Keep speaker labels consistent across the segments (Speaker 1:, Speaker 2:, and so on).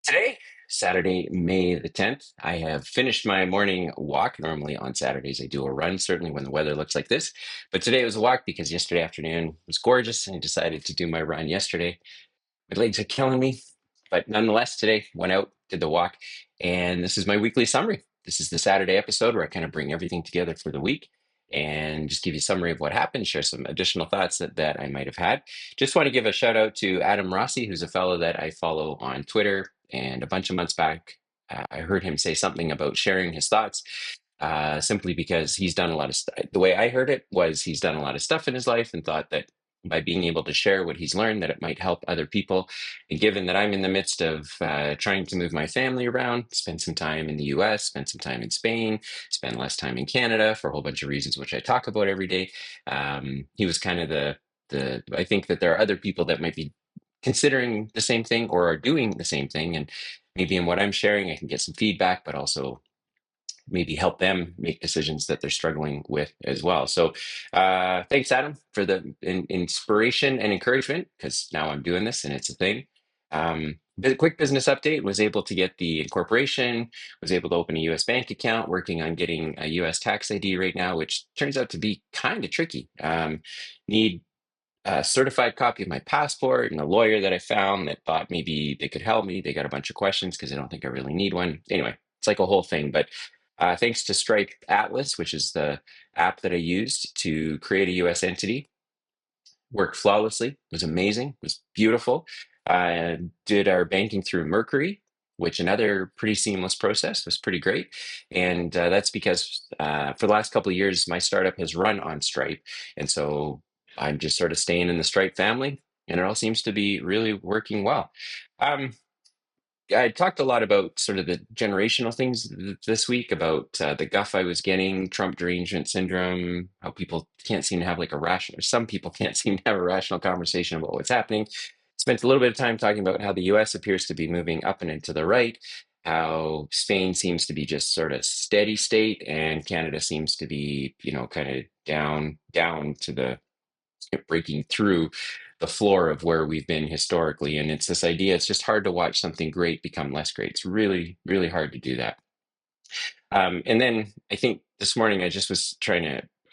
Speaker 1: Today, Saturday, May the 10th, I have finished my morning walk. Normally on Saturdays, I do a run, certainly when the weather looks like this. But today it was a walk because yesterday afternoon was gorgeous and I decided to do my run yesterday. My legs are killing me, but nonetheless, today went out, did the walk, and this is my weekly summary. This is the Saturday episode where I kind of bring everything together for the week and just give you a summary of what happened, share some additional thoughts that I might have had. Just want to give a shout out to Adam Rossi, who's a fellow that I follow on Twitter. And a bunch of months back, I heard him say something about sharing his thoughts simply because he's done a lot of stuff. The way I heard it was he's done a lot of stuff in his life and thought that by being able to share what he's learned, that it might help other people. And given that I'm in the midst of trying to move my family around, spend some time in the US, spend some time in Spain, spend less time in Canada for a whole bunch of reasons, which I talk about every day, he was kind of I think that there are other people that might be considering the same thing or are doing the same thing. And maybe in what I'm sharing, I can get some feedback, but also maybe help them make decisions that they're struggling with as well. So thanks, Adam, for the inspiration and encouragement, because now I'm doing this and it's a thing. The quick business update: was able to get the incorporation, was able to open a US bank account, working on getting a US tax ID right now, which turns out to be kind of tricky. Need a certified copy of my passport and a lawyer that I found that thought maybe they could help me. They got a bunch of questions because I don't think I really need one. Anyway, it's like a whole thing. But thanks to Stripe Atlas, which is the app that I used to create a US entity, worked flawlessly, was amazing, was beautiful. Did our banking through Mercury, which another pretty seamless process, was pretty great. And that's because for the last couple of years, my startup has run on Stripe. And so I'm just sort of staying in the Stripe family, and it all seems to be really working well. Um, I talked a lot about sort of the generational things this week about the guff I was getting, Trump derangement syndrome, how people can't seem to have like a rational, or some people can't seem to have a rational conversation about what's happening. Spent a little bit of time talking about how the US appears to be moving up and into the right, how Spain seems to be just sort of steady state, and Canada seems to be, kind of down to the breaking through the floor of where we've been historically. And it's this idea, it's just hard to watch something great become less great. It's really, really hard to do that. And then I think this morning I just was trying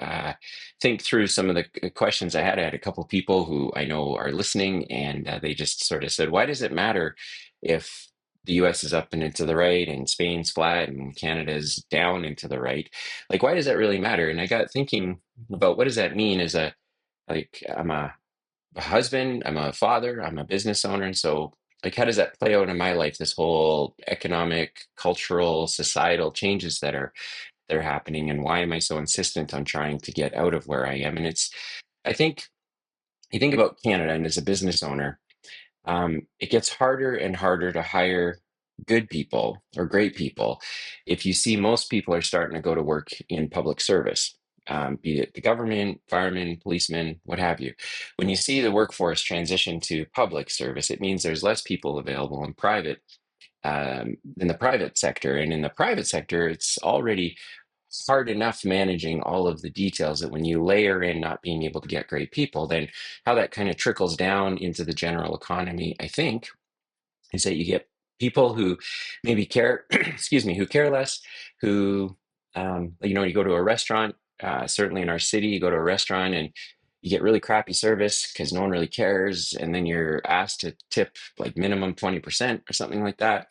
Speaker 1: to think through some of the questions I had. I had a couple people who I know are listening, and they just sort of said, why does it matter if the US is up and into the right and Spain's flat and Canada's down into the right? Like, why does that really matter? And I got thinking about what does that mean as I'm a husband, I'm a father, I'm a business owner. And so, like, how does that play out in my life? This whole economic, cultural, societal changes that are happening, and why am I so insistent on trying to get out of where I am? And I think you think about Canada, and as a business owner, it gets harder and harder to hire good people or great people if you see most people are starting to go to work in public service, be it the government, firemen, policemen, what have you. When you see the workforce transition to public service, it means there's less people available in the private sector. And in the private sector, it's already hard enough managing all of the details that when you layer in not being able to get great people, then how that kind of trickles down into the general economy, I think, is that you get people who maybe care, excuse me, who care less, who, you go to a restaurant, certainly in our city, you go to a restaurant and you get really crappy service because no one really cares. And then you're asked to tip like minimum 20% or something like that.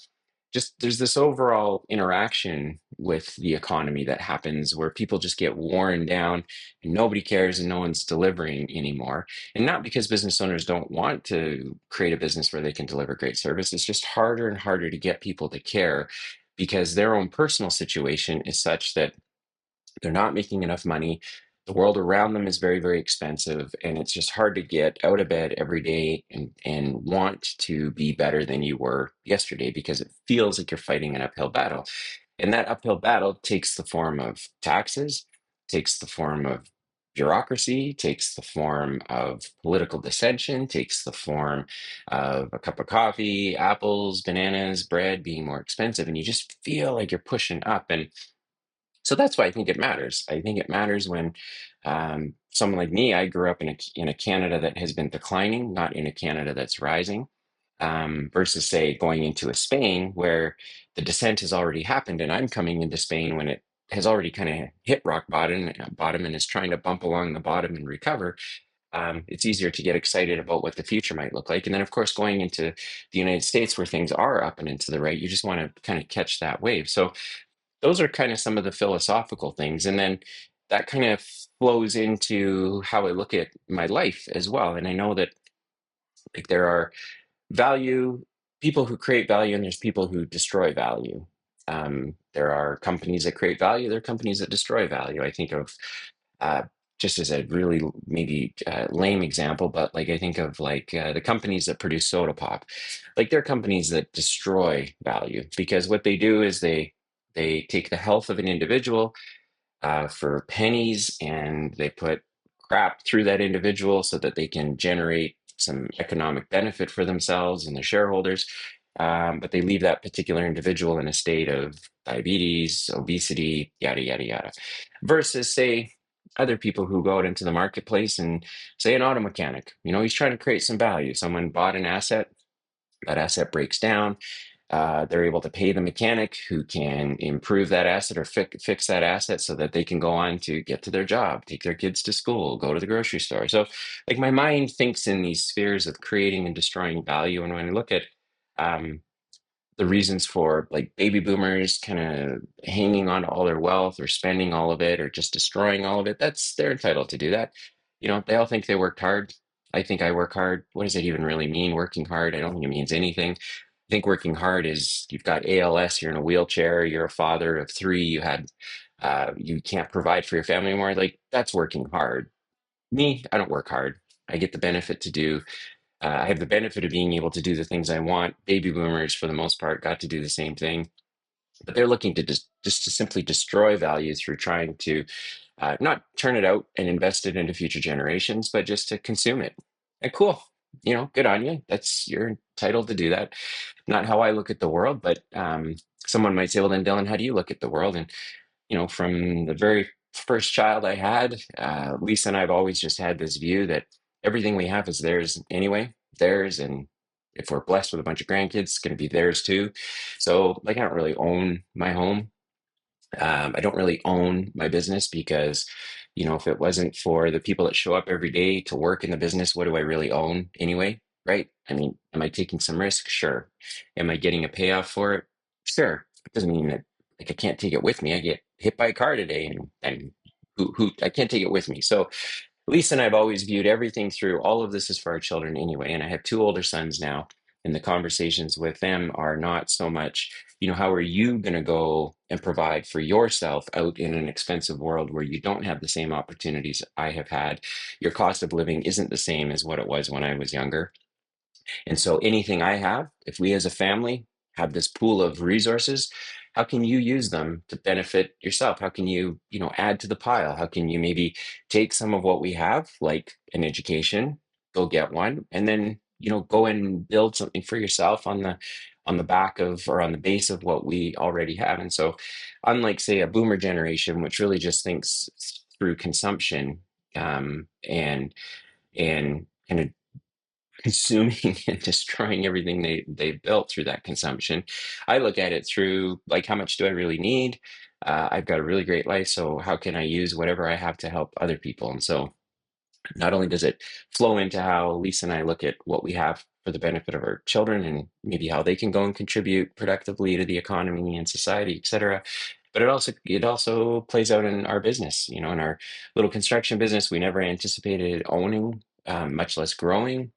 Speaker 1: Just there's this overall interaction with the economy that happens where people just get worn down and nobody cares and no one's delivering anymore. And not because business owners don't want to create a business where they can deliver great service. It's just harder and harder to get people to care because their own personal situation is such that they're not making enough money. The world around them is very, very expensive, and it's just hard to get out of bed every day and want to be better than you were yesterday because it feels like you're fighting an uphill battle. And that uphill battle takes the form of taxes, takes the form of bureaucracy, takes the form of political dissension, takes the form of a cup of coffee, apples, bananas, bread being more expensive, and you just feel like you're pushing up. And so that's why I think it matters. I think it matters when someone like me, I grew up in a Canada that has been declining, not in a Canada that's rising. versus say going into a Spain where the descent has already happened and I'm coming into Spain when it has already kind of hit rock bottom and is trying to bump along the bottom and recover. It's easier to get excited about what the future might look like. And then, of course, going into the United States where things are up and into the right, you just want to kind of catch that wave. So those are kind of some of the philosophical things. And then that kind of flows into how I look at my life as well. And I know that like there are value, people who create value, and there's people who destroy value. There are companies that create value, there are companies that destroy value. I think of uh, just as a really maybe lame example, but like I think of like the companies that produce soda pop, like they're companies that destroy value because what they do is they take the health of an individual for pennies and they put crap through that individual so that they can generate some economic benefit for themselves and their shareholders. But they leave that particular individual in a state of diabetes, obesity, yada, yada, yada. Versus, say, other people who go out into the marketplace and say an auto mechanic, he's trying to create some value. Someone bought an asset, that asset breaks down, they're able to pay the mechanic who can improve that asset or fix that asset so that they can go on to get to their job, take their kids to school, go to the grocery store. So, like, my mind thinks in these spheres of creating and destroying value. And when I look at um, the reasons for like baby boomers kind of hanging on to all their wealth or spending all of it or just destroying all of it, they're entitled to do that. They all think they worked hard. I think I work hard. What does it even really mean, working hard? I don't think it means anything. I think working hard is you've got ALS, you're in a wheelchair, you're a father of three, you can't provide for your family anymore. Like that's working hard. Me, I don't work hard. I get the benefit to do I have the benefit of being able to do the things I want. Baby boomers, for the most part, got to do the same thing, but they're looking to just to simply destroy value through trying to not turn it out and invest it into future generations, but just to consume it. And cool, good on you. You're entitled to do that. Not how I look at the world, but someone might say, well, then Dylan, how do you look at the world? And from the very first child I had, Lisa and I have always just had this view that everything we have is theirs anyway, theirs. And if we're blessed with a bunch of grandkids, it's going to be theirs too. So, like, I don't really own my home. I don't really own my business because, if it wasn't for the people that show up every day to work in the business, what do I really own anyway? Right? I mean, am I taking some risk? Sure. Am I getting a payoff for it? Sure. It doesn't mean that like I can't take it with me. I get hit by a car today and who I can't take it with me. So Lisa and I have always viewed everything through all of this is for our children anyway. And I have two older sons now, and the conversations with them are not so much, how are you going to go and provide for yourself out in an expensive world where you don't have the same opportunities I have had? Your cost of living isn't the same as what it was when I was younger. And so anything I have, if we as a family have this pool of resources, how can you use them to benefit yourself? How can you, add to the pile? How can you maybe take some of what we have, like an education, go get one, and then, go and build something for yourself on the back of or on the base of what we already have. And so unlike say a boomer generation, which really just thinks through consumption and kind of consuming and destroying everything they built through that consumption. I look at it through like how much do I really need? I've got a really great life, so how can I use whatever I have to help other people? And so not only does it flow into how Lisa and I look at what we have for the benefit of our children and maybe how they can go and contribute productively to the economy and society, et cetera. But it also plays out in our business. In our little construction business, we never anticipated owning, much less growing.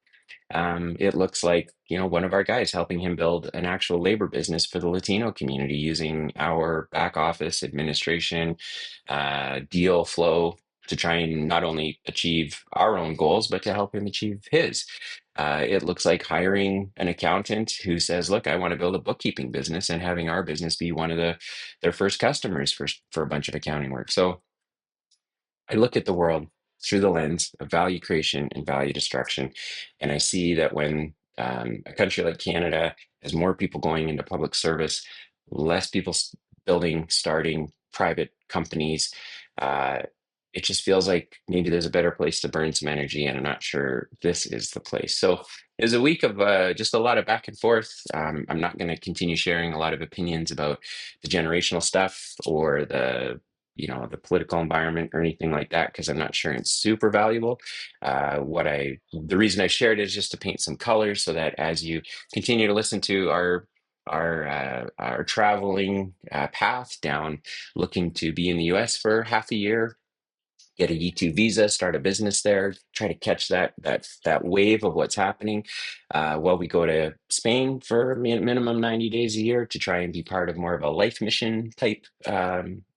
Speaker 1: It looks like, one of our guys helping him build an actual labor business for the Latino community using our back office administration, deal flow to try and not only achieve our own goals, but to help him achieve his. It looks like hiring an accountant who says, look, I want to build a bookkeeping business and having our business be one of their first customers for a bunch of accounting work. So I look at the world through the lens of value creation and value destruction. And I see that when a country like Canada has more people going into public service, less people starting private companies, uh, it just feels like maybe there's a better place to burn some energy, and I'm not sure this is the place. So it was a week of just a lot of back and forth. I'm not going to continue sharing a lot of opinions about the generational stuff or the political environment or anything like that because I'm not sure it's super valuable. The reason I shared it is just to paint some colors so that as you continue to listen to our traveling path down, looking to be in the US for half a year, get a E2 visa, start a business there, try to catch that wave of what's happening. While we go to Spain for minimum 90 days a year to try and be part of more of a life mission type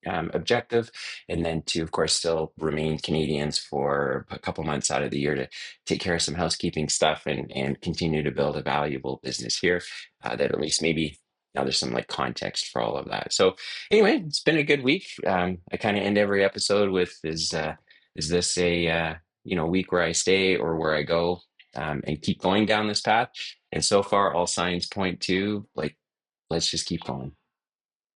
Speaker 1: objective, and then to, of course, still remain Canadians for a couple months out of the year to take care of some housekeeping stuff and continue to build a valuable business here. That at least maybe now there's some like context for all of that. So anyway, it's been a good week. I kind of end every episode with is this a week where I stay or where I go and keep going down this path? And so far, all signs point to like let's just keep going.